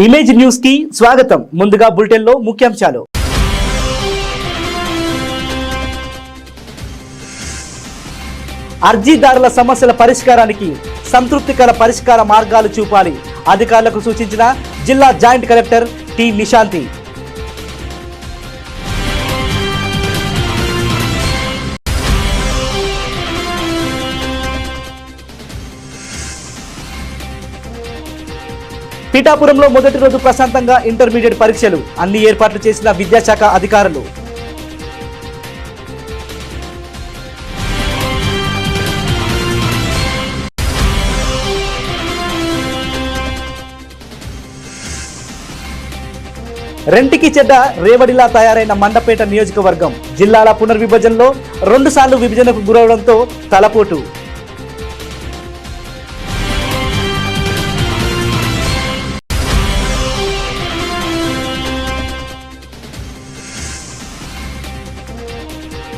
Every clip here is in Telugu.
ఇమేజ్ న్యూస్ కి స్వాగతం. ముందుగా బులెటిన్ లో ముఖ్యాంశాలు. అర్జీదారుల సమస్యల పరిష్కారానికి సంతృప్తికర పరిష్కార మార్గాలు చూపాలి. అధికారులకు సూచించిన జిల్లా జాయింట్ కలెక్టర్ టి నిశాంతి. పిఠాపురంలో మొదటి రోజు ప్రశాంతంగా ఇంటర్మీడియట్ పరీక్షలు. అన్ని ఏర్పాట్లు చేసిన విద్యాశాఖ అధికారులు. రెంటికి చెడ్డ రేవడిలా తయారైన మండపేట నియోజకవర్గం. జిల్లాల పునర్విభజనలో 2 సార్లు విభజనకు గురవడంతో తలపోటు.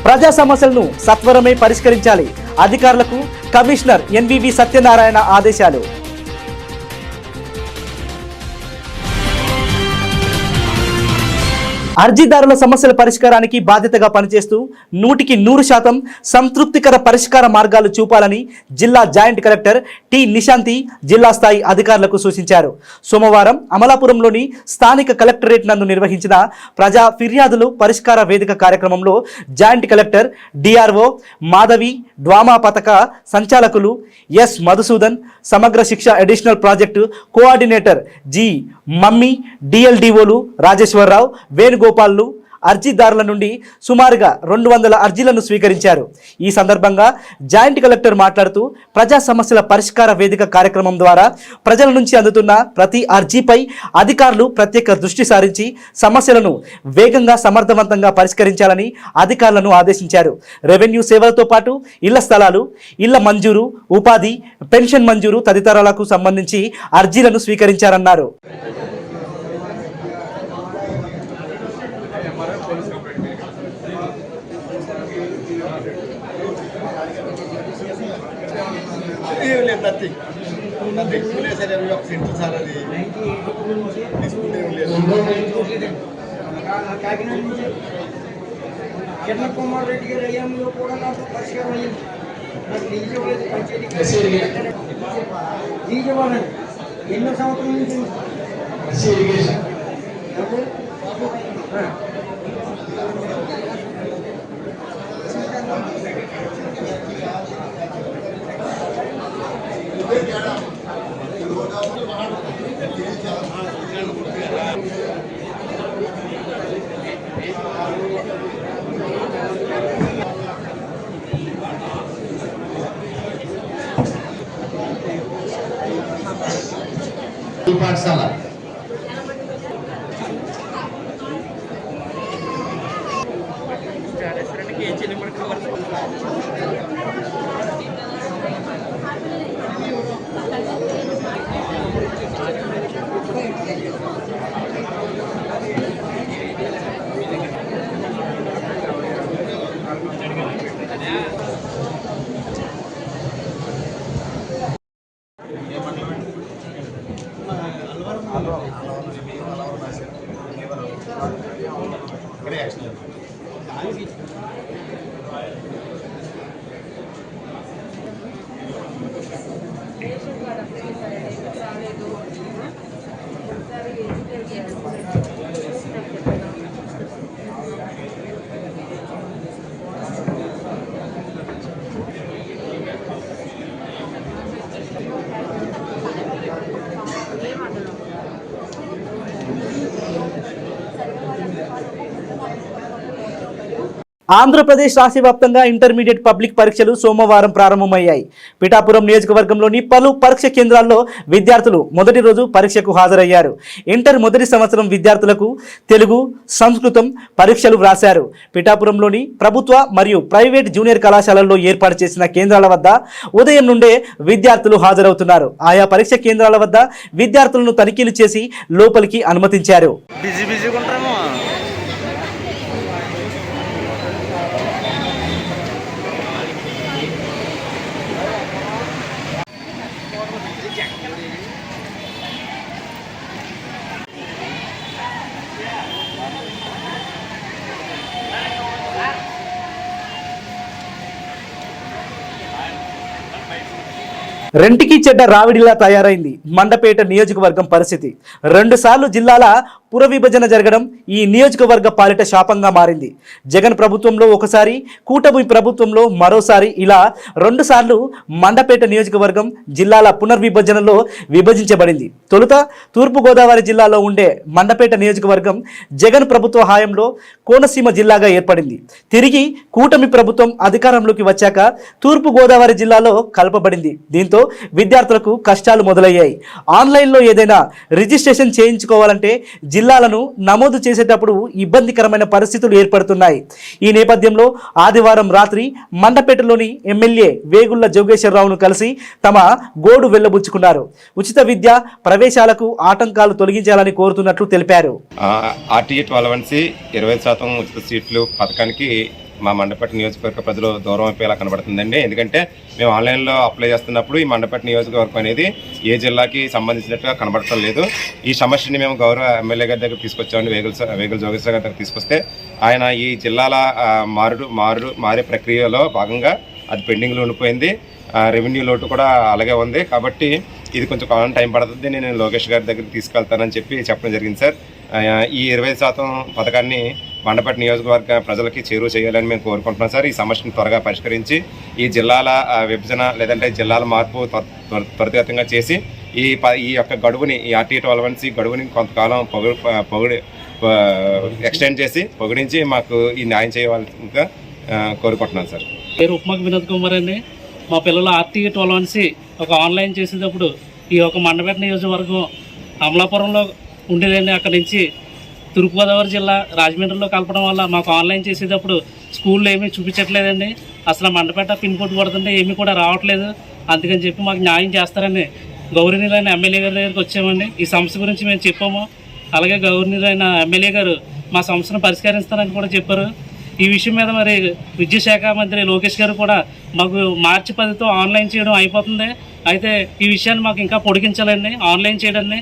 ప్రజా సమస్యలను సత్వరమే పరిష్కరించాలి. అధికారులకు కమిషనర్ ఎన్వివి సత్యనారాయణ ఆదేశాలు. అర్జీదారుల సమస్యల పరిష్కారానికి బాధ్యతగా పనిచేస్తూ 100% సంతృప్తికర పరిష్కార మార్గాలు చూపాలని జిల్లా జాయింట్ కలెక్టర్ టి నిశాంతి జిల్లా స్థాయి అధికారులకు సూచించారు. సోమవారం అమలాపురంలోని స్థానిక కలెక్టరేట్ నందు నిర్వహించిన ప్రజా ఫిర్యాదులు పరిష్కార వేదిక కార్యక్రమంలో joint collector DRO Madhavi, DWMA పథక సంచాలకులు ఎస్ మధుసూదన్, సమగ్ర శిక్ష additional project coordinator G Mammi, డిఎల్డిఓలు రాజేశ్వరరావు, వేణుగోపాల్లు అర్జీదారుల నుండి సుమారుగా 200 అర్జీలను స్వీకరించారు. ఈ సందర్భంగా జాయింట్ కలెక్టర్ మాట్లాడుతూ ప్రజా సమస్యల పరిష్కార వేదిక కార్యక్రమం ద్వారా ప్రజల నుంచి అందుతున్న ప్రతి అర్జీపై అధికారులు ప్రత్యేక దృష్టి సారించి సమస్యలను వేగంగా సమర్థవంతంగా పరిష్కరించాలని అధికారులను ఆదేశించారు. రెవెన్యూ సేవలతో పాటు ఇళ్ల స్థలాలు, ఇళ్ల మంజూరు, ఉపాధి, పెన్షన్ మంజూరు తదితరాలకు సంబంధించి అర్జీలను స్వీకరించారన్నారు. కిరణ్ కుమార్ రెడ్డి గారి హయాంలో కూడా నాకు పరిష్కారం అయ్యింది. నాకు పంచాయతీ ఎన్నో సంవత్సరం నుంచి పాఠశాల ఆంధ్రప్రదేశ్ రాష్ట్ర వ్యాప్తంగా ఇంటర్మీడియట్ పబ్లిక్ పరీక్షలు సోమవారం ప్రారంభమయ్యాయి. పిఠాపురం నియోజకవర్గంలోని పలు పరీక్ష కేంద్రాల్లో విద్యార్థులు మొదటి రోజు పరీక్షకు హాజరయ్యారు. ఇంటర్ మొదటి సంవత్సరం విద్యార్థులకు తెలుగు, సంస్కృతం పరీక్షలు వ్రాశారు. పిఠాపురంలోని ప్రభుత్వ మరియు ప్రైవేట్ జూనియర్ కళాశాలల్లో ఏర్పాటు చేసిన కేంద్రాల వద్ద ఉదయం నుండే విద్యార్థులు హాజరవుతున్నారు. ఆయా పరీక్ష కేంద్రాల వద్ద విద్యార్థులను తనిఖీలు చేసి లోపలికి అనుమతించారు. రెంటికి చెడ్డ రావిడిలా తయారైంది మండపేట నియోజకవర్గం పరిస్థితి. 2 సార్లు జిల్లాల పుర విభజన జరగడం ఈ నియోజకవర్గ పాలిట శాపంగా మారింది. జగన్ ప్రభుత్వంలో ఒకసారి, కూటమి ప్రభుత్వంలో మరోసారి ఇలా 2 సార్లు మండపేట నియోజకవర్గం జిల్లాల పునర్విభజనలో విభజించబడింది. తొలుత తూర్పుగోదావరి జిల్లాలో ఉండే మండపేట నియోజకవర్గం జగన్ ప్రభుత్వ హయాంలో కోనసీమ జిల్లాగా ఏర్పడింది. తిరిగి కూటమి ప్రభుత్వం అధికారంలోకి వచ్చాక తూర్పుగోదావరి జిల్లాలో కలపబడింది. దీంతో విద్యార్థులకు కష్టాలు మొదలయ్యాయి. ఆన్లైన్లో ఏదైనా రిజిస్ట్రేషన్ చేయించుకోవాలంటే జిల్లాలను నమోదు చేసేటప్పుడు ఇబ్బందికరమైన పరిస్థితులు ఏర్పడుతున్నాయి. ఈ నేపథ్యంలో ఆదివారం రాత్రి మండపేటలోని ఎమ్మెల్యే వేగుళ్ల జోగేశ్వరరావును కలిసి తమ గోడు వెళ్లబుచ్చుకున్నారు. ఉచిత విద్య ప్రవేశాలకు ఆటంకాలు తొలగించాలని కోరుతున్నట్లు తెలిపారు. ఆర్టీఏ 12 20% ఉచిత సీట్లు పథకానికి మా మండపేట నియోజకవర్గ ప్రజలు దూరం అయిపోయేలా కనబడుతుందండి. ఎందుకంటే మేము ఆన్లైన్లో అప్లై చేస్తున్నప్పుడు ఈ మండపేట నియోజకవర్గం అనేది ఏ జిల్లాకి సంబంధించినట్టుగా కనబడటం లేదు. ఈ సమస్యని మేము గౌరవ ఎమ్మెల్యే గారి దగ్గర తీసుకొచ్చామండి. వేగుల జోగేశ్వర గారి దగ్గర తీసుకొస్తే ఆయన ఈ జిల్లాల మారే ప్రక్రియలో భాగంగా అది పెండింగ్లో ఉండిపోయింది. రెవెన్యూ లోటు కూడా అలాగే ఉంది. కాబట్టి ఇది కొంచెం కాలం టైం పడుతుంది. నేను లోకేష్ గారి దగ్గరికి తీసుకెళ్తానని చెప్పడం జరిగింది సార్. ఈ 20% పథకాన్ని మండపేట నియోజకవర్గ ప్రజలకి చేరువ చేయాలని మేము కోరుకుంటున్నాం సార్. ఈ సమస్యను త్వరగా పరిష్కరించి ఈ జిల్లాల విభజన లేదంటే జిల్లాల మార్పు త్వరితగతంగా చేసి ఈ యొక్క గడువుని, ఈ ఆర్టీఏ 12 గడువుని కొంతకాలం ఎక్స్టెండ్ చేసి పొగిడించి మాకు ఈ న్యాయం చేయవలసిందిగా కోరుకుంటున్నాను సార్. పేరు ఉప్మాక్ వినోద్ కుమార్ అండి. మా పిల్లలు ఆర్టీఏ 12 ఒక ఆన్లైన్ చేసేటప్పుడు ఈ ఒక మండపేట నియోజకవర్గం అమలాపురంలో ఉండేదండి. అక్కడి నుంచి తూర్పుగోదావరి జిల్లా రాజమండ్రిలో కలపడం వల్ల మాకు ఆన్లైన్ చేసేటప్పుడు స్కూల్లో ఏమీ చూపించట్లేదండి. అసలు మండపేట పిన్ కోడ్ పడుతుంటే ఏమీ కూడా రావట్లేదు. అందుకని చెప్పి మాకు న్యాయం చేస్తారని గౌరవనీయులైన ఎమ్మెల్యే గారి దగ్గరికి వచ్చామండి. ఈ సమస్య గురించి మేము చెప్పాము. అలాగే గౌరవనీయులైన ఎమ్మెల్యే గారు మా సమస్యను పరిష్కరిస్తారని కూడా చెప్పారు. ఈ విషయం మీద మరి విద్యాశాఖ మంత్రి లోకేష్ గారు కూడా మాకు మార్చి 10తో ఆన్లైన్ చేయడం అయిపోతుంది, అయితే ఈ విషయాన్ని మాకు ఇంకా పొడిగించాలండి ఆన్లైన్ చేయడాన్ని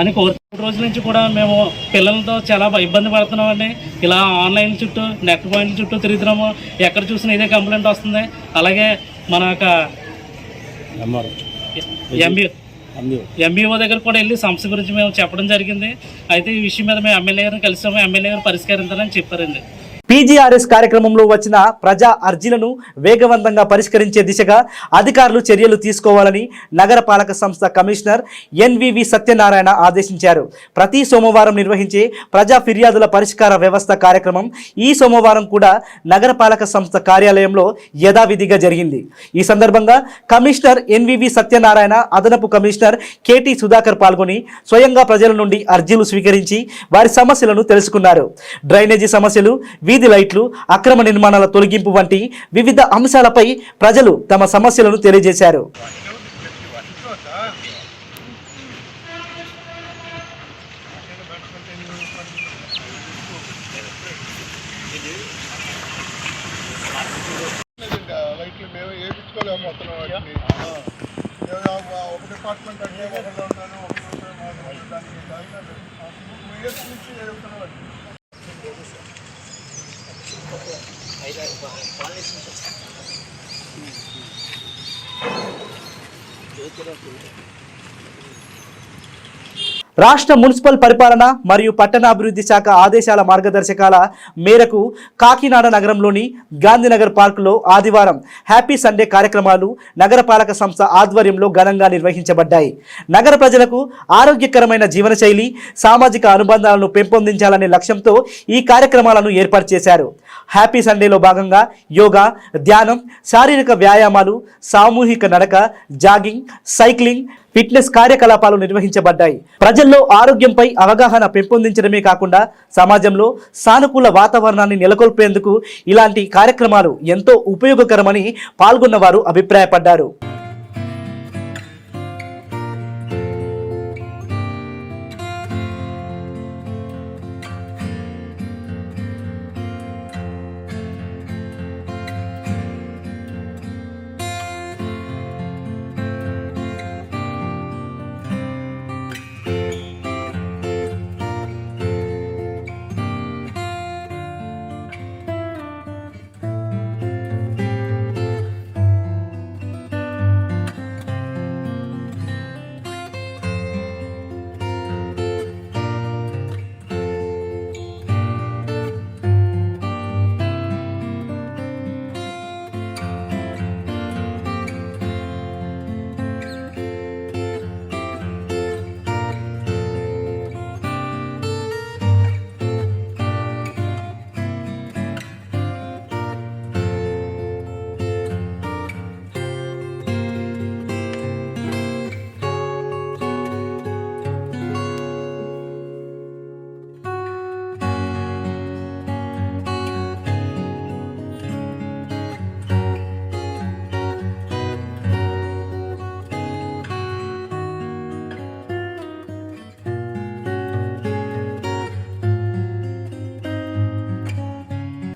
అని 3 రోజుల నుంచి కూడా మేము పిల్లలతో చాలా ఇబ్బంది పడుతున్నామండి. ఇలా ఆన్లైన్ చుట్టూ నెట్ పాయింట్ల చుట్టూ తిరుగుతున్నాము. ఎక్కడ చూసినా ఇదే కంప్లైంట్ వస్తుంది. అలాగే మన యొక్క ఎంబీఓ దగ్గర కూడా వెళ్ళి సమస్య గురించి మేము చెప్పడం జరిగింది. అయితే ఈ విషయం మీద మేము ఎమ్మెల్యే గారిని కలిసాము. ఎమ్మెల్యే గారు పరిష్కరించాలని చెప్పారండి. పీజీఆర్ఎస్ కార్యక్రమంలో వచ్చిన ప్రజా అర్జీలను వేగవంతంగా పరిష్కరించే దిశగా అధికారులు చర్యలు తీసుకోవాలని నగరపాలక సంస్థ కమిషనర్ ఎన్వివి సత్యనారాయణ ఆదేశించారు. ప్రతి సోమవారం నిర్వహించే ప్రజా ఫిర్యాదుల పరిష్కార వ్యవస్థ కార్యక్రమం ఈ సోమవారం కూడా నగరపాలక సంస్థ కార్యాలయంలో యథావిధిగా జరిగింది. ఈ సందర్భంగా కమిషనర్ ఎన్వివి సత్యనారాయణ, అదనపు కమిషనర్ కేటీ సుధాకర్ పాల్గొని స్వయంగా ప్రజల నుండి అర్జీలు స్వీకరించి వారి సమస్యలను తెలుసుకున్నారు. డ్రైనేజీ సమస్యలు, వీధి లైట్లు, అక్రమ నిర్మాణాల తొలగింపు వంటి వివిధ అంశాలపై ప్రజలు తమ సమస్యలను తెలియజేశారు. రాష్ట్ర మున్సిపల్ పరిపాలన మరియు పట్టణాభివృద్ధి శాఖ ఆదేశాల మార్గదర్శకాల మేరకు కాకినాడ నగరంలోని గాంధీనగర్ పార్కులో ఆదివారం హ్యాపీ సండే కార్యక్రమాలు నగరపాలక సంస్థ ఆధ్వర్యంలో ఘనంగా నిర్వహించబడ్డాయి. నగర ప్రజలకు ఆరోగ్యకరమైన జీవనశైలి, సామాజిక అనుబంధాలను పెంపొందించాలనే లక్ష్యంతో ఈ కార్యక్రమాలను ఏర్పాటు చేశారు. హ్యాపీ సండేలో భాగంగా యోగా, ధ్యానం, శారీరక వ్యాయామాలు, సామూహిక నడక, జాగింగ్, సైక్లింగ్, ఫిట్నెస్ కార్యకలాపాలు నిర్వహించబడ్డాయి. ప్రజల్లో ఆరోగ్యంపై అవగాహన పెంపొందించడమే కాకుండా సమాజంలో సానుకూల వాతావరణాన్ని నెలకొల్పేందుకు ఇలాంటి కార్యక్రమాలు ఎంతో ఉపయోగకరమని పాల్గొన్నవారు అభిప్రాయపడ్డారు.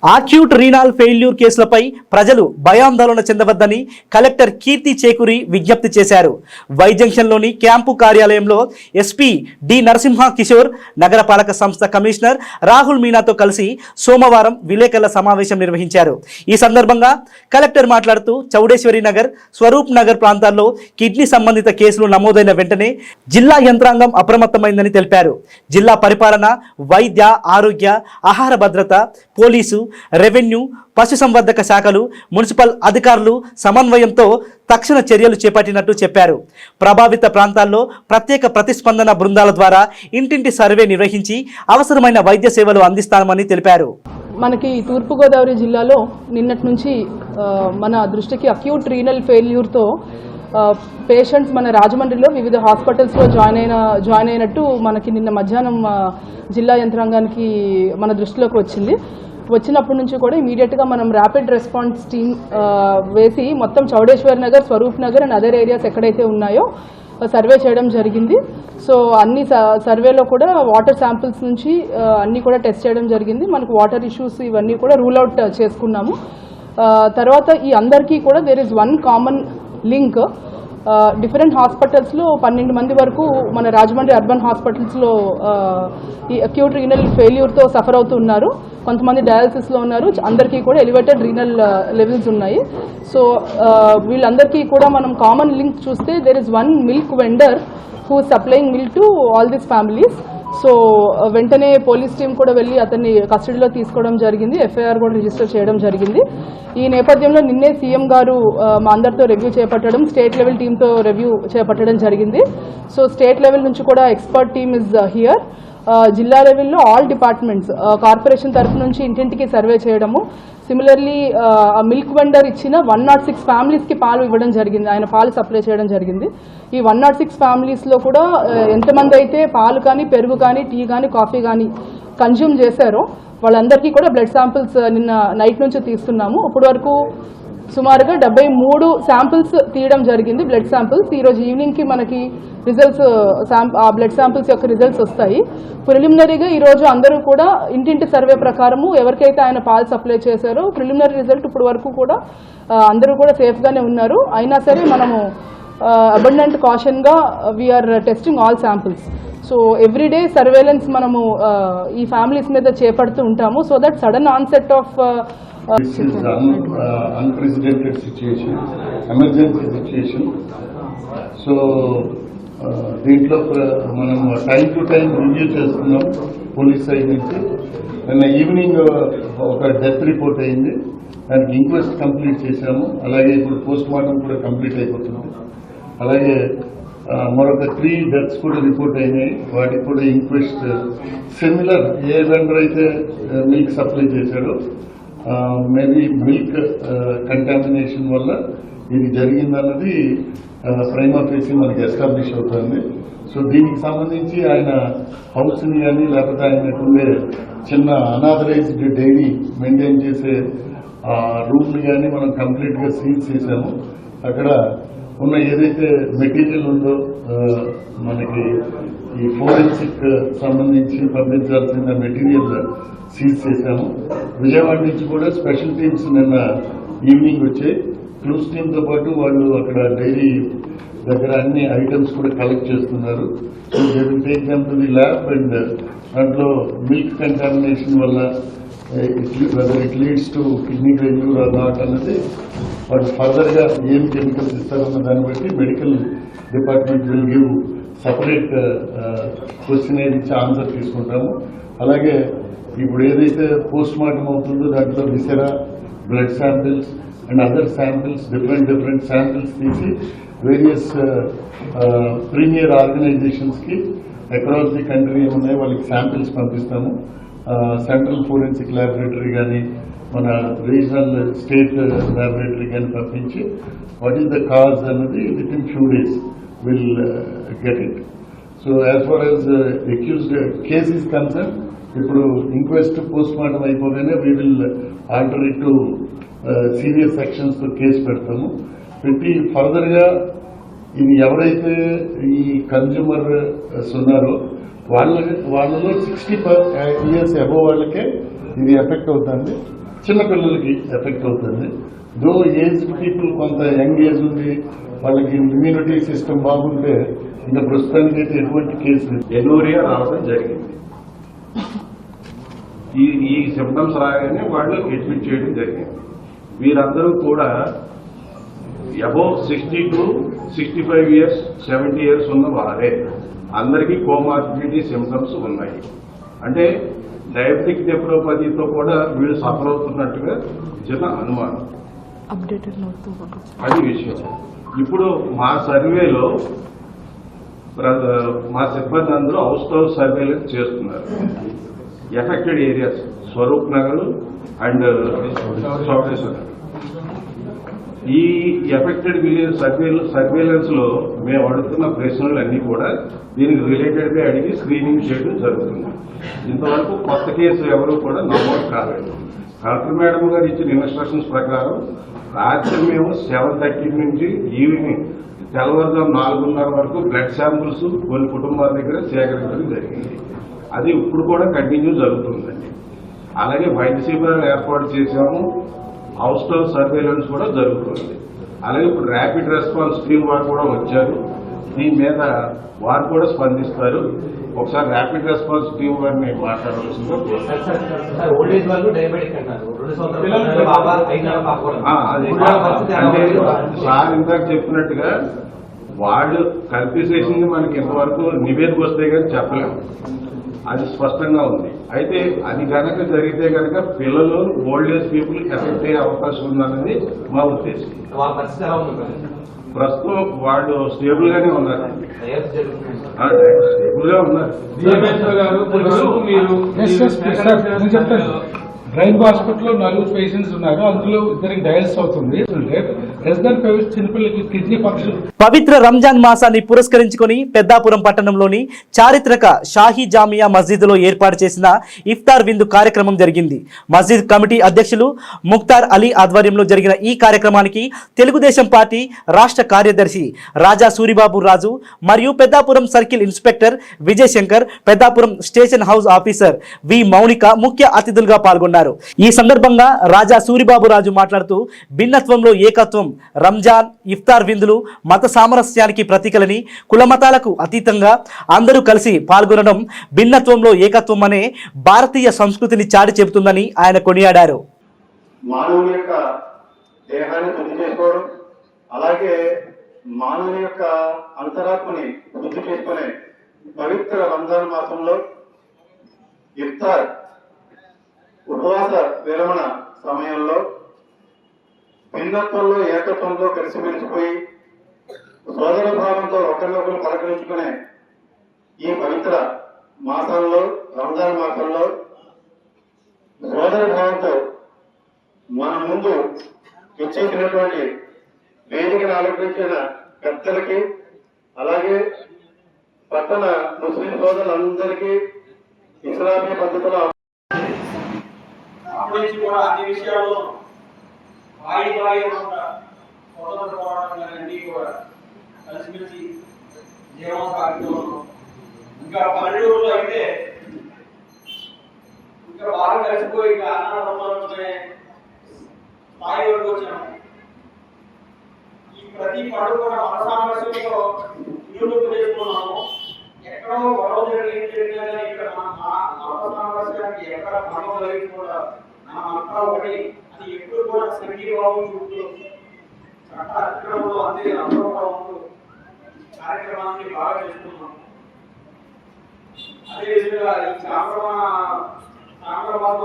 అక్యూట్ రీనాల్ ఫెయిల్యూర్ కేసులపై ప్రజలు భయాందోళన చెందవద్దని కలెక్టర్ కీర్తి చేకూరి విజ్ఞప్తి చేశారు. వై జంక్షన్లోని క్యాంపు కార్యాలయంలో ఎస్పీ డి నరసింహ కిషోర్, నగరపాలక సంస్థ కమిషనర్ రాహుల్ మీనాతో కలిసి సోమవారం విలేకరుల సమావేశం నిర్వహించారు. ఈ సందర్భంగా కలెక్టర్ మాట్లాడుతూ చౌడేశ్వరి నగర్, స్వరూప్ నగర్ ప్రాంతాల్లో కిడ్నీ సంబంధిత కేసులు నమోదైన వెంటనే జిల్లా యంత్రాంగం అప్రమత్తమైందని తెలిపారు. జిల్లా పరిపాలన, వైద్య, ఆరోగ్య, ఆహార భద్రత, పోలీసు, రెవెన్యూ, పశుసంవర్ధక శాఖలు, మున్సిపల్ అధికారులు సమన్వయంతో తక్షణ చర్యలు చేపట్టినట్టు చెప్పారు. ప్రభావిత ప్రాంతాల్లో ప్రత్యేక ప్రతిస్పందన బృందాల ద్వారా ఇంటింటి సర్వే నిర్వహించి అవసరమైన వైద్య సేవలు అందిస్తామని తెలిపారు. మనకి తూర్పుగోదావరి జిల్లాలో నిన్నటి నుంచి మన దృష్టికి అక్యూట్ రీనల్ ఫెయిల్యూర్తో పేషెంట్స్ మన రాజమండ్రిలో వివిధ హాస్పిటల్స్లో జాయిన్ అయినట్టు మనకి నిన్న మధ్యాహ్నం జిల్లా యంత్రాంగానికి మన దృష్టిలోకి వచ్చినప్పటి నుంచి కూడా ఇమీడియట్గా మనం ర్యాపిడ్ రెస్పాన్స్ టీమ్ వేసి మొత్తం Chowdeshwar Nagar, Swaroop Nagar and other areas ఎక్కడైతే ఉన్నాయో సర్వే చేయడం జరిగింది. సో అన్ని సర్వేలో కూడా వాటర్ శాంపిల్స్ నుంచి అన్నీ కూడా టెస్ట్ చేయడం జరిగింది. మనకు వాటర్ ఇష్యూస్ ఇవన్నీ కూడా రూల్ అవుట్ చేసుకున్నాము. తర్వాత ఈ అందరికీ కూడా there is one common link. Different హాస్పిటల్స్లో 12 మంది వరకు మన రాజమండ్రి అర్బన్ హాస్పిటల్స్లో ఈ అక్యూట్ రీనల్ ఫెయిల్యూర్తో సఫర్ అవుతున్నారు. కొంతమంది డయాలసిస్లో ఉన్నారు. అందరికీ కూడా ఎలివేటెడ్ రీనల్ లెవెల్స్ ఉన్నాయి. సో వీళ్ళందరికీ కూడా మనం కామన్ లింక్ చూస్తే there is one milk vendor who supplying milk to all these families. So వెంటనే పోలీస్ టీం కూడా వెళ్ళి అతన్ని కస్టడీలో తీసుకోవడం జరిగింది. ఎఫ్ఐఆర్ కూడా రిజిస్టర్ చేయడం జరిగింది. ఈ నేపథ్యంలో నిన్నే సీఎం గారు మా అందరితో రివ్యూ చేపట్టడం, స్టేట్ లెవెల్ టీంతో రివ్యూ చేపట్టడం జరిగింది. సో స్టేట్ లెవెల్ నుంచి కూడా ఎక్స్పర్ట్ టీమ్ ఇస్ హియర్. జిల్లా లెవెల్లో ఆల్ డిపార్ట్మెంట్స్, కార్పొరేషన్ తరఫు నుంచి ఇంటింటికి సర్వే చేయడము, సిమిలర్లీ మిల్క్ వెండర్ ఇచ్చిన 106 ఫ్యామిలీస్కి పాలు ఇవ్వడం జరిగింది. ఆయన పాలు సప్లై చేయడం జరిగింది. ఈ 106 ఫ్యామిలీస్లో కూడా ఎంతమంది అయితే పాలు కానీ, పెరుగు కానీ, టీ కానీ, కాఫీ కానీ కన్జ్యూమ్ చేశారో వాళ్ళందరికీ కూడా బ్లడ్ శాంపిల్స్ నిన్న నైట్ నుంచి తీస్తున్నాము. ఇప్పటి వరకు సుమారుగా 73 శాంపిల్స్ తీయడం జరిగింది, బ్లడ్ శాంపిల్స్. ఈరోజు ఈవినింగ్కి మనకి రిజల్ట్స్, ఆ బ్లడ్ శాంపిల్స్ యొక్క రిజల్ట్స్ వస్తాయి. ప్రిలిమినరీగా ఈరోజు అందరూ కూడా ఇంటింటి సర్వే ప్రకారము ఎవరికైతే ఆయన పాలు సప్లై చేశారో ప్రిలిమినరీ రిజల్ట్ ఇప్పుడు వరకు కూడా అందరూ కూడా సేఫ్గానే ఉన్నారు. అయినా సరే మనము అబండెంట్ కాషన్గా we're testing all samples. So everyday surveillance మనము ఈ ఫ్యామిలీస్ మీద చేపడుతూ ఉంటాము. So that sudden onset of This is unprecedented situation, emergency situation. So, దీంట్లో మనం టైం టు టైం రివ్యూ చేస్తున్నాం పోలీస్ సైడ్ నుంచి. నిన్న ఈవినింగ్ ఒక డెత్ రిపోర్ట్ అయింది, దానికి ఇంక్వెస్ట్ కంప్లీట్ చేశాము. అలాగే ఇప్పుడు పోస్ట్ మార్టం కూడా కంప్లీట్ అయిపోతుంది. అలాగే మరొక 3 డెత్స్ కూడా రిపోర్ట్ అయినాయి, వాటికి కూడా ఇంక్వెస్ట్ సిమిలర్ ఏ వెండర్ అయితే మిల్క్ సప్లై చేశాడో మేబీ మిల్క్ కంటామినేషన్ వల్ల ఇది జరిగిందన్నది ప్రైమా ఫేసి మనకి ఎస్టాబ్లిష్ అవుతుంది. సో దీనికి సంబంధించి ఆయన హౌస్ని కానీ లేకపోతే ఆయనకుండే చిన్న అనాథరైజ్డ్ డైరీ మెయింటైన్ చేసే రూమ్ని కానీ మనం కంప్లీట్గా సీల్ చేశాము. అక్కడ ఉన్న ఏదైతే మెటీరియల్ ఉందో మనకి ఈ ఫోరెన్సిక్ సంబంధించి పంపించాల్సిన మెటీరియల్ సీజ్ చేశాము. విజయవాడ నుంచి కూడా స్పెషల్ టీమ్స్ నిన్న ఈవినింగ్ వచ్చాయి. క్లూస్ టీమ్తో పాటు వాళ్ళు అక్కడ డైరీ దగ్గర అన్ని ఐటమ్స్ కూడా కలెక్ట్ చేస్తున్నారు. So they will take them to the lab and దాంట్లో మిల్క్ కంటామినేషన్ వల్ల whether it leads to kidney failure or not అన్నది వాళ్ళు ఫర్దర్గా ఏం కెమికల్స్ ఇస్తారన్న దాన్ని బట్టి medical department will give separate question ఇచ్చి ఆన్సర్ తీసుకుంటాము. అలాగే ఇప్పుడు ఏదైతే పోస్ట్ మార్టం అవుతుందో దాంట్లో viscera, blood samples and other samples, different samples తీసి వేరియస్ ప్రీమియర్ ఆర్గనైజేషన్స్కి అక్రాస్ ది కంట్రీ ఏమున్నాయి వాళ్ళకి శాంపిల్స్ పంపిస్తాము. సెంట్రల్ ఫోరెన్సిక్ ల్యాబొరేటరీ కానీ మన రీజనల్ స్టేట్ ల్యాబొరేటరీ కానీ పంపించి వాట్ ఈస్ ద కాజ్ అన్నది within few days will get it. So as far as accused case is concern, ఇప్పుడు ఇంక్వెస్ట్ పోస్ట్ మార్టం అయిపోగానే we will alter it to serious సెక్షన్స్తో కేసు పెడతాము. పెట్టి ఫర్దర్గా ఇది ఎవరైతే ఈ కన్జ్యూమర్స్ ఉన్నారో వాళ్ళలో 60 years అబోవ్ వాళ్ళకే ఇది ఎఫెక్ట్ అవుతుంది. చిన్నపిల్లలకి ఎఫెక్ట్ అవుతుంది. దో ఏజ్డ్ పీపుల్ కొంత యంగ్ ఏజ్ ఉంది, వాళ్ళకి ఇమ్యూనిటీ సిస్టమ్ బాగుంటే ఇంకా ప్రస్తుతానికి అయితే ఎటువంటి కేసు ఎనూరియా రావడం జరిగింది. ఈ సిమ్టమ్స్ రాగానే వాళ్ళు అడ్మిట్ చేయడం జరిగింది. వీరందరూ కూడా అబౌవ్ 60 to 65 years 70 years ఉన్న వారే. అందరికీ కోమార్బిడిటీ సిమ్టమ్స్ ఉన్నాయి. అంటే డయాబెటిక్ నెఫ్రోపతితో కూడా వీళ్ళు సఫర్ అవుతున్నట్టుగా చిన్న అనుమానం. అది విషయం. ఇప్పుడు మా సర్వేలో మా సిబ్బంది అందరూ హౌస్ టు హౌస్ సర్వేలెన్స్ చేస్తున్నారు. Affected areas Swaroop Nagar and Chowkeshwar. ఈ ఎఫెక్టెడ్ విలేజ్ సర్వేలెన్స్ లో మేము అడుగుతున్న ప్రశ్నలు అన్ని కూడా దీనికి రిలేటెడ్ గా అడిగి స్క్రీనింగ్ చేయడం జరుగుతుంది. ఇంతవరకు కొత్త కేసు ఎవరు కూడా నమోదు కాలేదు. కలెక్టర్ మేడం గారు ఇచ్చిన ఇన్స్ట్రక్షన్స్ ప్రకారం రాత్రి మేము 7:30 నుంచి ఈవినింగ్ తెల్లవారుజాము 4:30 వరకు బ్లడ్ శాంపుల్స్ కొన్ని కుటుంబాల దగ్గర సేకరించడం జరిగింది. అది ఇప్పుడు కూడా కంటిన్యూ జరుగుతుందండి. అలాగే వైద్య శిబిరాలు ఏర్పాటు చేశాము. హౌస్ టు హౌస్ సర్వేలెన్స్ కూడా జరుగుతుంది. అలాగే ఇప్పుడు ర్యాపిడ్ రెస్పాన్స్ టీం వారు కూడా వచ్చారు. దీని మీద వారు కూడా స్పందిస్తారు. ఒకసారి ర్యాపిడ్ రెస్పాన్స్ టీం వారిని మాట్లాడవలసిందిగా అంటే సార్ ఇందాక చెప్పినట్టుగా వాళ్ళు కల్పిసేసింది మనకి ఇంతవరకు నివేదిక వస్తే కానీ చెప్పలేము. అది స్పష్టంగా ఉంది. అయితే అది కనుక జరిగితే కనుక పిల్లలు ఓల్డ్ ఏజ్ పీపుల్ ఎఫెక్ట్ అయ్యే అవకాశం ఉందన్నది మా ఉద్దేశం. ప్రస్తుతం వాళ్ళు స్టేబుల్ గానే ఉన్నారు. స్టేబుల్ గా ఉన్నారు. డ్రైవ్ హాస్పిటల్లో 4 పేషెంట్స్ ఉన్నారు. అందులో 2 డయాలసిస్ అవుతుంది. చిన్నపిల్లలకి కిడ్నీ ఫంక్షన్. పవిత్ర రంజాన్ మాసాన్ని పురస్కరించుకొని పెద్దాపురం పట్టణంలోని చారిత్రక షాహీ జామియా మస్జిద్లో ఏర్పాటు చేసిన ఇఫ్తార్ విందు కార్యక్రమం జరిగింది. మస్జిద్ కమిటీ అధ్యక్షులు ముక్తార్ అలీ ఆధ్వర్యంలో జరిగిన ఈ కార్యక్రమానికి తెలుగుదేశం పార్టీ రాష్ట్ర కార్యదర్శి రాజా సూరిబాబు రాజు మరియు Peddapuram circle inspector Vijay Shankar, Peddapuram station house officer V Mounika ముఖ్య అతిథులుగా పాల్గొన్నారు. ఈ సందర్భంగా రాజా సూరిబాబు రాజు మాట్లాడుతూ భిన్నత్వంలో ఏకత్వం, రంజాన్ ఇఫ్తార్ విందులు మత సామరస్యానికి ప్రతీకలని, కులమతాలకు అతీతంగా అందరూ కలిసి పాల్గొనడం భిన్నత్వంలో ఏకత్వం అనే భారతీయ సంస్కృతిని చాటి చెబుతుందని ఆయన కొనియాడారు. మానవుని యొక్క దేహాన్ని శుద్ధి చేసుకోవడం, అలాగే మానవుని యొక్క అంతరాత్మని శుద్ధి చేసుకునే పవిత్ర రంజాన్ మాసంలో ఇఫ్తార్ ఉపవాస విరమణ సమయంలో భిన్నత్వంలో ఏకత్వంలో కలిసిమెలిసిపోయి సోదర భావంతో ఒకరినొకరు పలకరించుకునే ఈ పవిత్ర మాసంలో రంజాన్ మాసంలో సోదర భావంతో మన ముందు ఇచ్చేసినటువంటి వేదికను ఆలోచించిన పెద్దలకి, అలాగే పట్టణ ముస్లిం సోదరులందరికీ ఇస్లామీ పద్ధతిలో అప్పటి నుంచి కూడా అన్ని విషయాల్లో వాయి స్వతంత్ర పోరాటాలన్నీ కూడా కలిసిమెలిసి జీవన కార్యక్రమంలో ఇంకా పల్లెటూరులో అయితే ఇంకా బాగా కలిసిపోయి ఇంకా ఆనందపడే స్థాయి వరకు వచ్చాము. ఈ ప్రతి పండుగ కూడా మన సామరస్యంలో ఇల్లు చేసుకున్నాము. ఎక్కడో గొడవ జరిగినా కానీ ఇక్కడ మత సామరస్యానికి ఎక్కడ భంగం కలిగిపోకుండా మనమంతా ఒకటి అది ఎప్పుడు కూడా సంఘీభావం చూపుతూ చట్ట అతిక్రమంలో అందరూ కూడా ఉంటూ కార్యక్రమాన్ని బాగా చేస్తున్నాం. అదేవిధంగా ఈ సాంక్రమాసం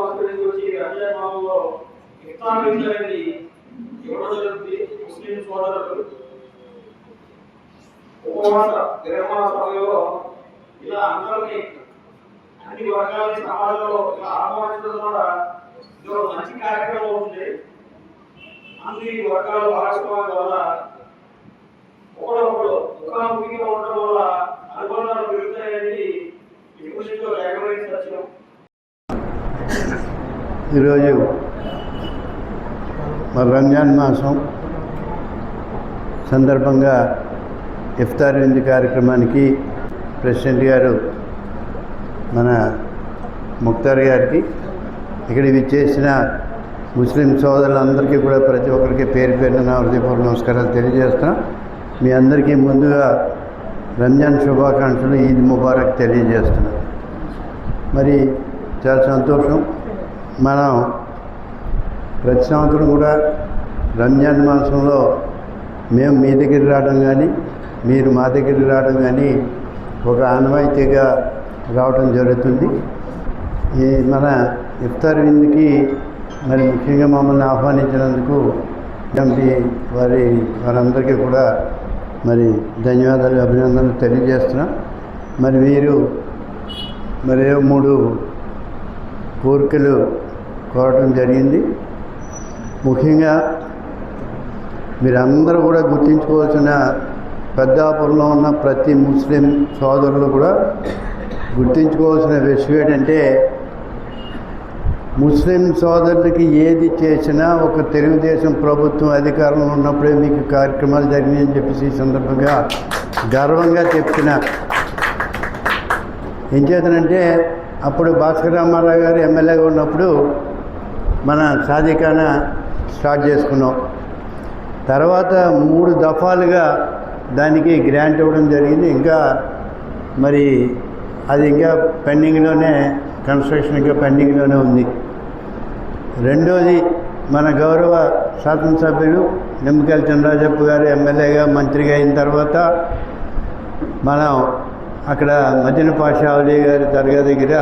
వచ్చి రంజాన్ మాసంలో ఇఫ్తార్ విందు అనేది ఇవ్వడం జరుగుతుంది. ముస్లిం సోదరులు ఉపవాస విరమణ సమయంలో ఇలా అందరినీ అన్ని వర్గాలని సమాజంలో ఇలా ఆహ్వానించడం కూడా ఇది ఒక మంచి కార్యక్రమం అవుతుంది. అన్ని వర్గాలు భాగస్వామ్యం వల్ల ఒకడొకడు ముఖాముఖిగా ఉండడం వల్ల అనుబంధాలు పెరుగుతాయని ఎప్పుడు రేగమైన సత్యం. ఈరోజు రంజాన్ మాసం సందర్భంగా ఇఫ్తార్ విందు కార్యక్రమానికి ప్రెసిడెంట్ గారు మన ముక్తార్ గారికి, ఇక్కడ విచ్చేసిన ముస్లిం సోదరులందరికీ కూడా ప్రతి ఒక్కరికి పేరు పేరున నా హృదయపూర్వక నమస్కారాలు తెలియజేస్తున్నాను. మీ అందరికీ ముందుగా రంజాన్ శుభాకాంక్షలు, ఈద్ ముబారక్ తెలియజేస్తున్నాను. మరి చాలా సంతోషం. మనం ప్రతి సంవత్సరం కూడా రంజాన్ మాసంలో మేము మీ దగ్గరికి రావడం కానీ మీరు మా దగ్గరికి రావడం కానీ ఒక ఆనవాయితీగా రావడం జరుగుతుంది. ఈ మన ఇఫ్తార్ విందుకి మరి ముఖ్యంగా మమ్మల్ని ఆహ్వానించినందుకు వారందరికీ కూడా మరి ధన్యవాదాలు, అభినందనలు తెలియజేస్తున్నాం. మరి మీరు మరి 3 కోరికలు కోరటం జరిగింది. ముఖ్యంగా మీరందరూ కూడా గుర్తించుకోవాల్సిన పెద్దాపురంలో ఉన్న ప్రతి ముస్లిం సోదరులు కూడా గుర్తించుకోవాల్సిన విషయం ఏంటంటే, ముస్లిం సోదరులకి ఏది చేసినా ఒక తెలుగుదేశం ప్రభుత్వం అధికారంలో ఉన్నప్పుడే మీకు కార్యక్రమాలు జరిగినాయని చెప్పేసి ఈ సందర్భంగా గర్వంగా చెప్తున్నా. ఏం చేతనంటే, అప్పుడు భాస్కర్ రామారావు గారు ఎమ్మెల్యేగా ఉన్నప్పుడు మన షాదీఖానా స్టార్ట్ చేసుకున్నాం. తర్వాత 3 దఫాలుగా దానికి గ్రాంట్ ఇవ్వడం జరిగింది. ఇంకా మరి అది ఇంకా పెండింగ్లోనే, కన్స్ట్రక్షన్ ఇంకా పెండింగ్లోనే ఉంది. రెండోది, మన గౌరవ శాసనసభ్యులు నిమ్మకాయల చంద్రరాజప్ప గారు ఎమ్మెల్యేగా మంత్రిగా అయిన తర్వాత మనం అక్కడ మదీనా పాషా ఔలీ గారి దర్గా దగ్గర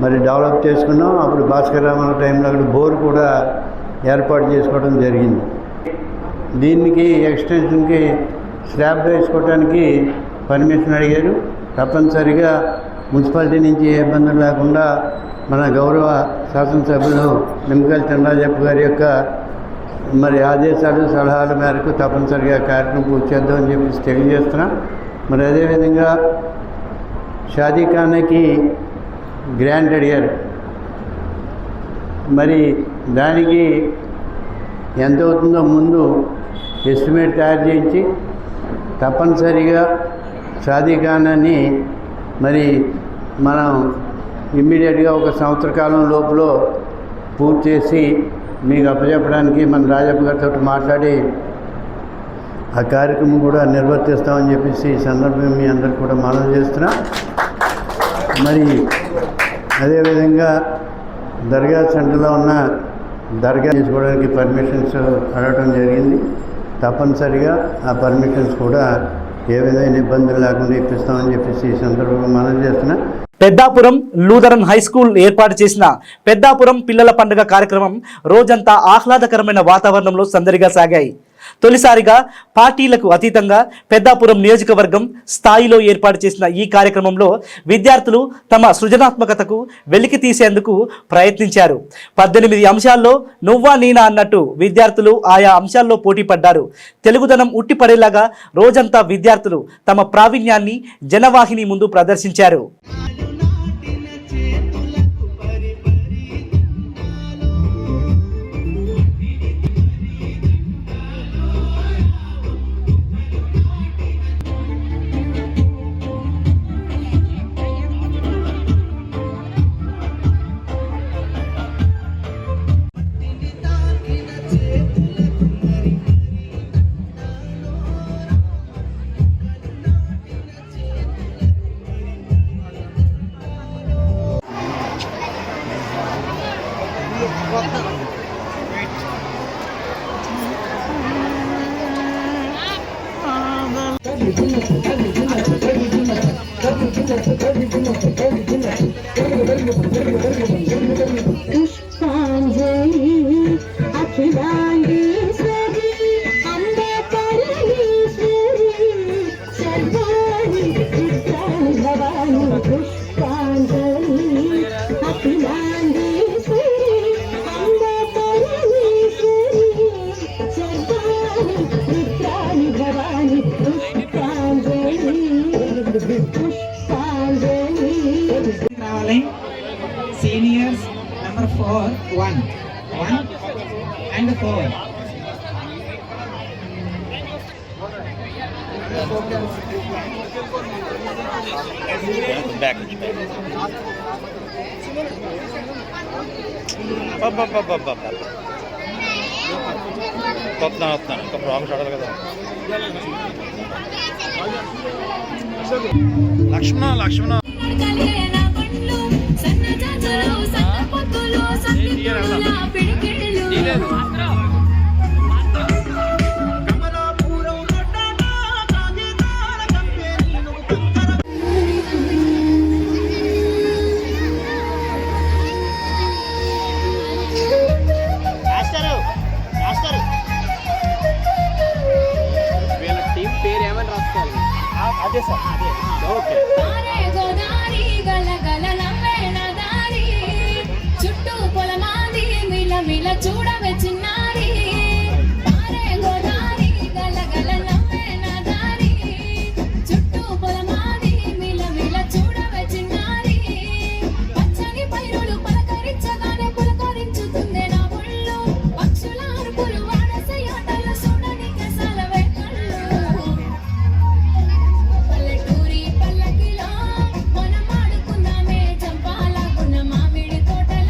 మరి డెవలప్ చేసుకున్నాం. అప్పుడు భాస్కర్ రామారావు టైంలో అక్కడ బోర్ కూడా ఏర్పాటు చేసుకోవడం జరిగింది. దీనికి ఎక్స్టెన్షన్కి స్లాబ్ వేసుకోవడానికి పర్మిషన్ అడిగారు. తప్పనిసరిగా మున్సిపాలిటీ నుంచి ఏ ఇబ్బందులు లేకుండా మన గౌరవ శాసనసభ్యులు నిమ్మకాయల చంద్రరాజప్ప గారి యొక్క మరి ఆదేశాలు సలహాల మేరకు తప్పనిసరిగా కార్యక్రమం పూర్తి చేద్దామని చెప్పేసి తెలియజేస్తున్నాం. మరి అదేవిధంగా షాదీఖానాకి గ్రాంట్ అడిగారు. మరి దానికి ఎంత అవుతుందో ముందు ఎస్టిమేట్ తయారు చేయించి తప్పనిసరిగా షాదీఖానాని మరి మనం ఇమ్మీడియట్గా 1 సంవత్సర కాలం లోపల పూర్తి చేసి మీకు అప్పచెప్పడానికి మన రాజప్ప గారితో మాట్లాడి ఆ కార్యక్రమం కూడా నిర్వర్తిస్తామని చెప్పేసి ఈ సందర్భంగా మీ అందరికీ కూడా మనవి చేస్తున్నా. మరి అదేవిధంగా దర్గా సెంటర్లో ఉన్న దర్గా తీసుకోవడానికి పర్మిషన్స్ అడగడం జరిగింది. తప్పనిసరిగా ఆ పర్మిషన్స్ కూడా ఏ విధమైన ఇబ్బందులు లేకుండా ఇప్పిస్తామని చెప్పేసి ఈ సందర్భంగా మనవి చేస్తున్నా. పెద్దాపురం లూథరన్ హై స్కూల్ ఏర్పాటు చేసిన పెద్దాపురం పిల్లల పండుగ కార్యక్రమం రోజంతా ఆహ్లాదకరమైన వాతావరణంలో సందడిగా సాగాయి. తొలిసారిగా పార్టీలకు అతీతంగా పెద్దాపురం నియోజకవర్గం స్థాయిలో ఏర్పాటు చేసిన ఈ కార్యక్రమంలో విద్యార్థులు తమ సృజనాత్మకతకు వెలికి తీసేందుకు ప్రయత్నించారు. 18 అంశాల్లో నువ్వా నేనా అన్నట్టు విద్యార్థులు ఆయా అంశాల్లో పోటీ పడ్డారు. తెలుగుదనం ఉట్టిపడేలాగా రోజంతా విద్యార్థులు తమ ప్రావీణ్యాన్ని జనవాహిని ముందు ప్రదర్శించారు. Seniors number 4, 1 and 4. వస్తున్నాను ఇంకా ప్రాబ్లం చూడాలి కదా. లక్ష్మణ చూడవే చిన్నారి గోదారి గల గల నవ్వేన దారి చుట్టూ పొలమాది మిల మిల చూడవే చిన్నారి పచ్చని పైరులు పలకరించగానే పులకరించుతుందే నా ఒళ్ళు పక్షుల అరుపులు వాడసయాటలు చూడని కసాలవే కళ్ళు పల్లెటూరి పల్లకిలో మనం ఆడుకుందామే చంపాలకున్న మామిడి తోటల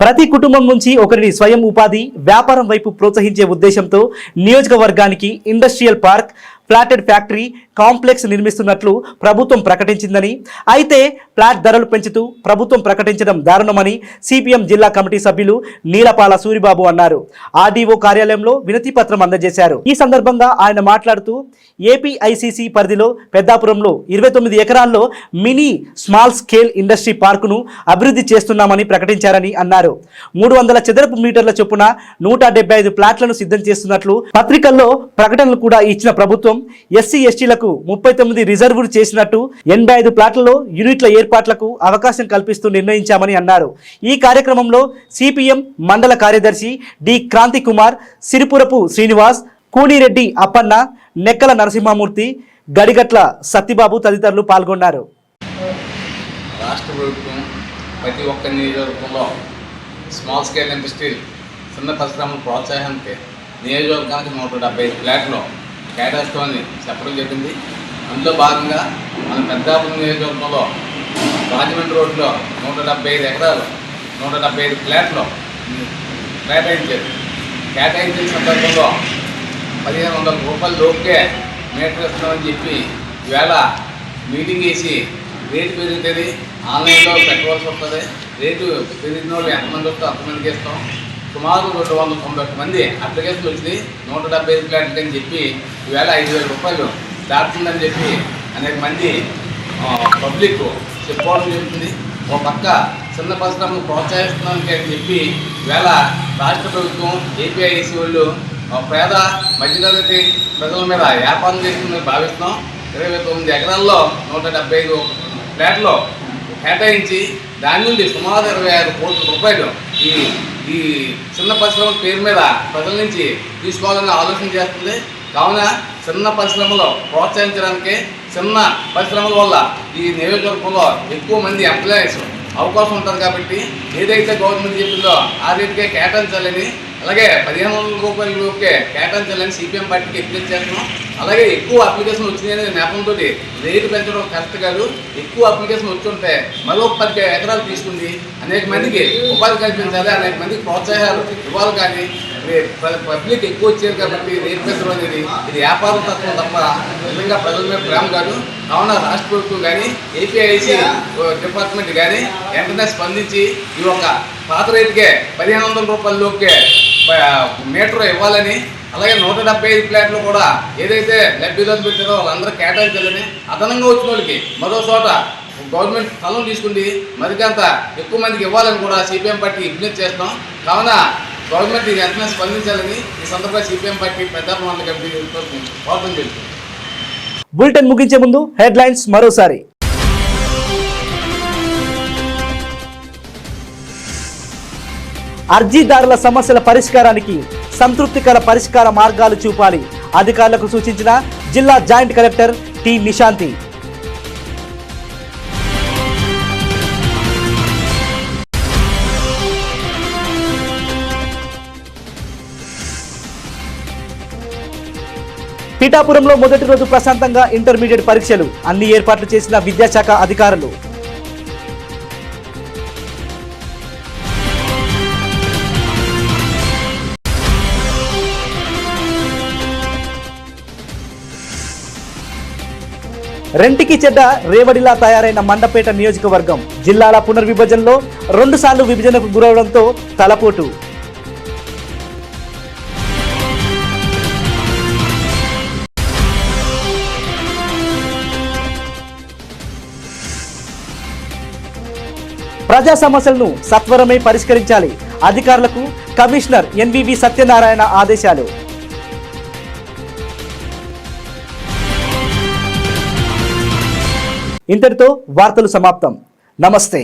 ప్రతి కుటుంబం నుంచి ఒకరిని స్వయం ఉపాధి వ్యాపారం వైపు ప్రోత్సహించే ఉద్దేశంతో నియోజకవర్గానికి industrial park flatted factory complex నిర్మిస్తున్నట్లు ప్రభుత్వం ప్రకటించిందని, అయితే ఫ్లాట్ ధరలు పెంచుతూ ప్రభుత్వం ప్రకటించడం దారుణమని సిపిఎం జిల్లా కమిటీ సభ్యులు నీలపాల సూరిబాబు అన్నారు. ఆర్డీఓ కార్యాలయంలో వినతి పత్రం అందజేశారు. ఈ సందర్భంగా ఆయన మాట్లాడుతూ ఏపీఐసిసి పరిధిలో పెద్దాపురంలో 29 ఎకరాల్లో మినీ స్మాల్ స్కేల్ ఇండస్ట్రీ పార్కును అభివృద్ధి చేస్తున్నామని ప్రకటించారని అన్నారు. 300 చదరపు మీటర్ల చొప్పున 175 ప్లాట్లను సిద్ధం చేస్తున్నట్లు పత్రికల్లో ప్రకటనలు కూడా ఇచ్చిన ప్రభుత్వం ఎస్సీ ఎస్టీలకు 39 రిజర్వులు చేసినట్టు 85 ప్లాట్లలో యూనిట్ల ఏర్పాట్లకు అవకాశం కల్పిస్తూ నిర్ణయించామని అన్నారు. ఈ కార్యక్రమంలో సిపిఎం మండల కార్యదర్శి డి క్రాంతి కుమార్, సిరిపురపు శ్రీనివాస్, కూనిరెడ్డి అప్పన్న, నెక్కల నరసింహమూర్తి, గడిగట్ల సత్యబాబు తదితరులు పాల్గొన్నారు. రాష్ట్ర ప్రభుత్వం ప్రతి ఒక్క నియోజకవర్గంలో స్మాల్ స్కేల్ ఇండస్ట్రీ చిన్న పరిశ్రమల ప్రోత్సాహానికి నియోజకవర్గానికి 175 ఫ్లాట్లు కేటాయిస్తామని చెప్పడం జరిగింది. అందులో భాగంగా మన పెద్దాపురం నియోజకవర్గంలో రాజమండ్రి రోడ్లో 175 ఎకరాలు 175 ఫ్లాట్లు కేటాయించారు. కేటాయించిన సందర్భంలో 1500 రూపాయల లోపుకే మీటర్ ఇస్తున్నామని చెప్పి ఈవేళ మీటింగ్ వేసి రేటు పెరుగుతుంది, ఆన్లైన్లో పెట్టవలసి వస్తుంది, రేటు పెరిగిన వాళ్ళు ఎంతమంది వస్తే అంతమందికి ఇస్తాం. సుమారు 291 మంది అప్లికేషన్లు వచ్చింది 175 ఫ్లాట్లు అని చెప్పి ఈవేళ 5000 రూపాయలు దాటుతుందని చెప్పి అనేక మంది పబ్లిక్ చెప్పుకోవడం జరుగుతుంది. ఒక పక్క చిన్న పరిశ్రమను ప్రోత్సహిస్తున్నానికి అని చెప్పి ఈవేళ రాష్ట్ర ప్రభుత్వం ఏపీఐసి వాళ్ళు పేద మధ్యతరగతి ప్రజల మీద వ్యాపారం చేస్తుందని భావిస్తున్నాం. 29 ఎకరాల్లో 175 ఫ్లాట్లు కేటాయించి దాని నుండి సుమారు 26 కోట్ల రూపాయలు ఈ చిన్న పరిశ్రమల పేరు మీద ప్రజల నుంచి తీసుకోవాలని ఆలోచన చేస్తుంది. కావున చిన్న పరిశ్రమలు ప్రోత్సహించడానికి, చిన్న పరిశ్రమల వల్ల ఈ నియోజకవర్గంలో ఎక్కువ మంది ఎంప్లాయీస్ అవకాశం ఉంటుంది కాబట్టి ఏదైతే గవర్నమెంట్ చెప్పిందో ఆ రేటుకే కేటాయించాలని, అలాగే 1500 రూపాయలకే కేటాయించాలని సిపిఎం పార్టీకి అప్లై చేస్తున్నాం. అలాగే ఎక్కువ అప్లికేషన్ వచ్చినాయనే నేపథ్యంతో రేటు పెంచడం కరెక్ట్ కాదు. ఎక్కువ అప్లికేషన్ వచ్చుంటే మరో 10 ఎకరాలు తీసుకుంది అనేక మందికి ఉపాధి కల్పించాలి, అనేక మందికి ప్రోత్సాహాలు ఇవ్వాలి. కానీ పబ్లిక్ ఎక్కువ వచ్చారు కాబట్టి రేటు పెంచడం అనేది ఇది వ్యాపారం తత్వం తప్ప నిజంగా ప్రజల మీద ప్రేమ కాదు. కావున రాష్ట్ర ప్రభుత్వం కానీ ఏపీఐసి డిపార్ట్మెంట్ కానీ వెంటనే స్పందించి ఈ ఒక పాత రేటుకే 1500 రూపాయల లోపుకే మీటర్ ఇవ్వాలని, అలాగే 175 ఫ్లాట్లు కూడా ఏదైతే లబ్ధిదారులు పెట్టారో వాళ్ళందరూ కేటాయించాలని, అదనంగా వచ్చిన వాళ్ళకి మరో చోట గవర్నమెంట్ స్థలం తీసుకుంది మరికంత ఎక్కువ మందికి ఇవ్వాలని కూడా సిపిఎం పార్టీ విజ్ఞప్తి చేస్తాం. కావున గవర్నమెంట్ వెంటనే స్పందించాలని ఈ సందర్భంగా సిపిఎం పార్టీ పెద్దాపురం మండల కమిటీ కోరడం జరుగుతుంది. బులెటిన్ ముగించే ముందు హెడ్లైన్స్ మరోసారి. అర్జీదారుల సమస్యల పరిష్కారానికి సంతృప్తికర పరిష్కార మార్గాలు చూపాలి. అధికారులకు సూచించిన జిల్లా జాయింట్ కలెక్టర్ టి నిశాంతి. పిఠాపురంలో మొదటి రోజు ప్రశాంతంగా ఇంటర్మీడియట్ పరీక్షలు, అన్ని ఏర్పాట్లు చేసిన విద్యాశాఖ అధికారులు. రెంటికి చెడ్డ రేవడిలా తయారైన మండపేట నియోజకవర్గం. జిల్లాల పునర్విభజనలో 2 సార్లు విభజనకు గురవడంతో తలపోటు. ప్రజా సమస్యలను సత్వరమే పరిష్కరించాలి. అధికారులకు కమిషనర్ ఎన్వివి సత్యనారాయణ ఆదేశాలు. ఇంతటితో వార్తలు సమాప్తం. నమస్తే.